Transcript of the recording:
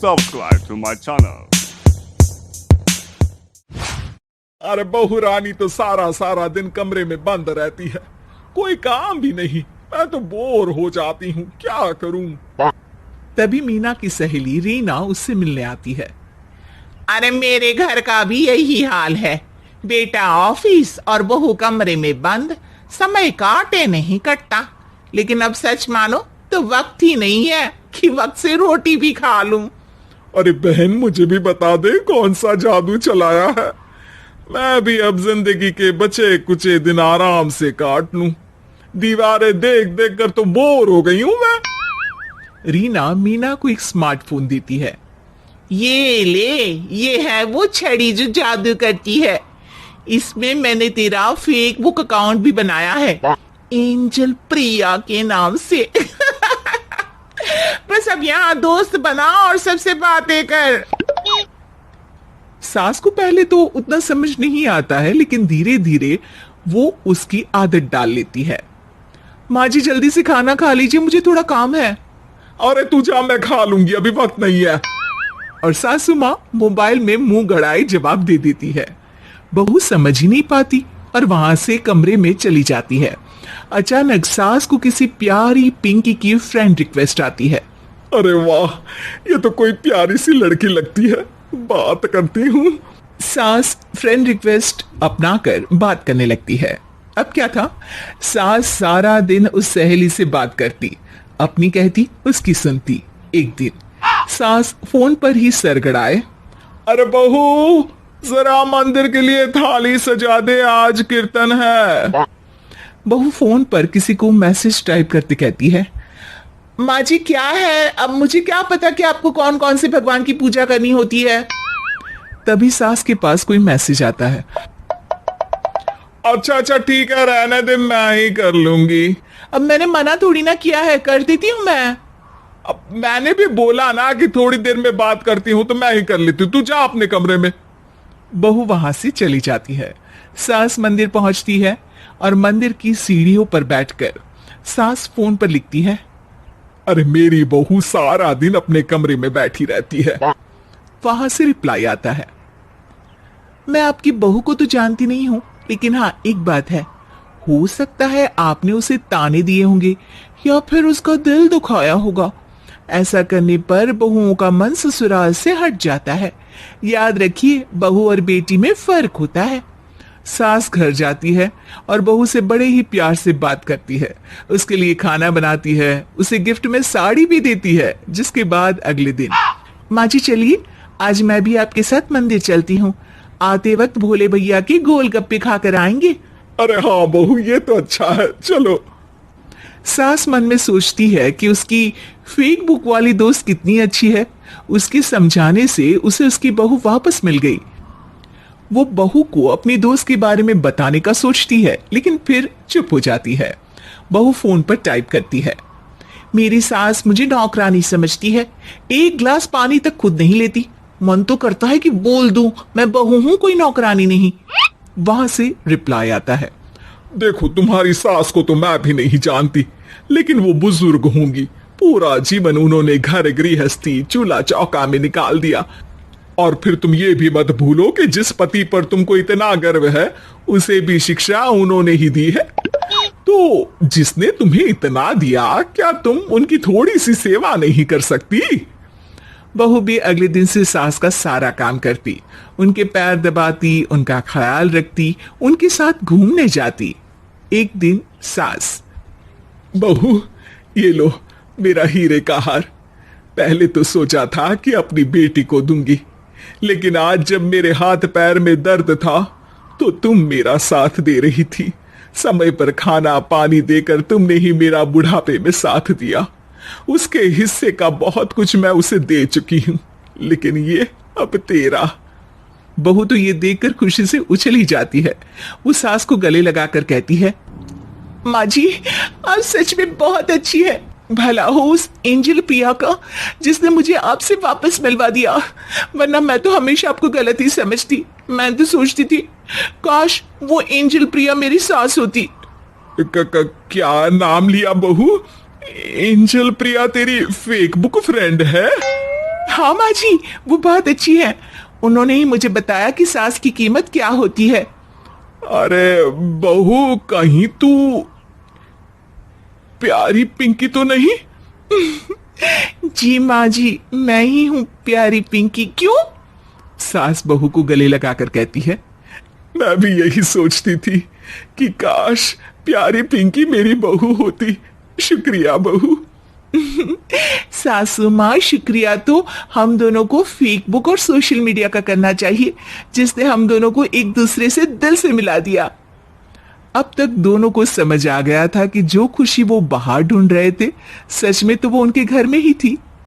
subscribe to my channel. अरे बहू रानी तो सारा सारा दिन कमरे में बंद रहती है, कोई काम भी नहीं। मैं तो बोर हो जाती हूँ, क्या करूँ। तभी मीना की सहेली रीना उससे मिलने आती है। अरे मेरे घर का भी यही हाल है, बेटा ऑफिस और बहू कमरे में बंद, समय काटे नहीं कटता। लेकिन अब सच मानो तो वक्त ही नहीं है कि वक्त से रोटी भी खा लूं। अरे बहन, मुझे भी बता दे कौन सा जादू चलाया है, मैं भी अब जिंदगी के बचे कुचे दिन आराम से काट लूं। दीवारें देख देख कर तो बोर हो गई हूं मैं। रीना मीना को एक स्मार्टफोन देती है। ये ले, ये है वो छड़ी जो जादू करती है। इसमें मैंने तेरा फेसबुक अकाउंट भी बनाया है, एंजल प्रिया के नाम से। बस अब यहाँ दोस्त बना और सबसे बातें कर। सास को पहले तो उतना समझ नहीं आता है, लेकिन धीरे धीरे वो उसकी आदत डाल लेती है। माँ जी जल्दी से खाना खा लीजिए, मुझे थोड़ा काम है। अरे तू जा, मैं खा लूंगी, अभी वक्त नहीं है। और सासू माँ मोबाइल में मुंह गड़ाए जवाब दे देती है। बहू समझ ही नहीं पाती और वहां से कमरे में चली जाती है। अचानक सास को किसी प्यारी पिंकी की फ्रेंड रिक्वेस्ट आती है। अरे वाह, ये तो कोई प्यारी सी लड़की लगती है, बात करती हूँ। सास फ्रेंड रिक्वेस्ट अपनाकर बात करने लगती है। अब क्या था, सास सारा दिन उस सहेली से बात करती, अपनी कहती उसकी सुनती। एक दिन सास फोन पर ही सरगड़ाए, अरे बहू जरा मंदिर के लिए थाली सजा दे, आज कीर्तन है। बहू फोन पर किसी को मैसेज टाइप करते कहती है, माँ जी क्या है, अब मुझे क्या पता कि आपको कौन कौन से भगवान की पूजा करनी होती है। तभी सास के पास कोई मैसेज आता है। अच्छा अच्छा ठीक है, रहने दे, मैं ही कर लूंगी। अब मैंने मना थोड़ी ना किया है, कर देती हूँ मैं। अब मैंने भी बोला ना कि थोड़ी देर में बात करती हूँ, तो मैं ही कर लेती हूँ, तू जा अपने कमरे में। बहू वहां से चली जाती है। सास मंदिर पहुंचती है और मंदिर की सीढ़ियों पर बैठकर सास फोन पर लिखती है, अरे मेरी बहू सारा दिन अपने कमरे में बैठी रहती है। वहां से रिप्लाई आता है, मैं आपकी बहू को तो जानती नहीं हूं, लेकिन हाँ एक बात है, हो सकता है आपने उसे ताने दिए होंगे या फिर उसका दिल दुखाया होगा। ऐसा करने पर बहुओं का मन ससुराल से हट जाता है। याद रखिए, बहू और बेटी में फर्क होता है। सास घर जाती है और बहू से बड़े ही प्यार से बात करती है, उसके लिए खाना बनाती है, उसे गिफ्ट में साड़ी भी देती है। जिसके बाद अगले दिन, माँ जी चलिए आज मैं भी आपके साथ मंदिर चलती हूँ, आते वक्त भोले भैया के गोलगप्पे खाकर आएंगे। अरे हाँ बहू, ये तो अच्छा है, चलो। सास मन में सोचती है कि उसकी फेसबुक वाली दोस्त कितनी अच्छी है, उसके समझाने से उसे उसकी बहू वापस मिल गई। वो बहू को अपनी दोस्त के बारे में बताने का सोचती है, लेकिन फिर चुप हो जाती है। बहू फोन पर टाइप करती है, मेरी सास मुझे नौकरानी समझती है, एक गिलास पानी तक खुद नहीं लेती। मन तो करता है कि बोल दूं मैं बहू हूं, कोई नौकरानी नहीं। वहां से रिप्लाई आता है, देखो तुम्हारी सास को तो मैं भी नहीं जानती, लेकिन वो बुजुर्ग होंगी, पूरा जीवन उन्होंने घर गृहस्थी चूल्हा चौका में निकाल दिया। और फिर तुम ये भी मत भूलो कि जिस पति पर तुमको इतना गर्व है, उसे भी शिक्षा उन्होंने ही दी है। तो जिसने तुम्हें इतना दिया, क्या तुम उनकी थोड़ी सी सेवा नहीं कर सकती? बहू भी अगले दिन से सास का सारा काम करती, उनके पैर दबाती, उनका ख्याल रखती, उनके साथ घूमने जाती। एक दिन सास, बहू ये लो मेरा हीरे का हार, पहले तो सोचा था कि अपनी बेटी को दूंगी, लेकिन आज जब मेरे हाथ पैर में दर्द था तो तुम मेरा साथ दे रही थी। समय पर खाना पानी देकर तुमने ही मेरा बुढ़ापे में साथ दिया। उसके हिस्से का बहुत कुछ मैं उसे दे चुकी हूं, लेकिन ये अब तेरा। बहू तो ये देखकर खुशी से उछल ही जाती है। वो सास को गले लगाकर कहती है, माँ जी आप सच में बहुत अच्छी है, भला हो उस एंजल प्रिया का जिसने मुझे आपसे वापस मिलवा दिया, वरना मैं तो हमेशा आपको गलत ही समझती। मैं तो सोचती थी काश वो एंजल प्रिया मेरी सास होती। क्या नाम लिया बहू? एंजल प्रिया तेरी फेसबुक फ्रेंड है? हाँ माँ जी, वो बहुत अच्छी है। उन्होंने ही मुझे बताया कि सास की कीमत क्या होती है। अरे बहू, कहीं तू प्यारी पिंकी तो नहीं? जी माँ जी, मैं ही हूँ प्यारी पिंकी। क्यों? सास बहू को गले लगाकर कहती है। मैं भी यही सोचती थी कि काश प्यारी पिंकी मेरी बहू होती। शुक्रिया बहू। सासू माँ, शुक्रिया तो हम दोनों को फेसबुक और सोशल मीडिया का करना चाहिए, जिसने हम दोनों को एक दूसरे से दिल से मिला दिया। अब तक दोनों को समझ आ गया था कि जो खुशी वो बाहर ढूंढ रहे थे, सच में तो वो उनके घर में ही थी।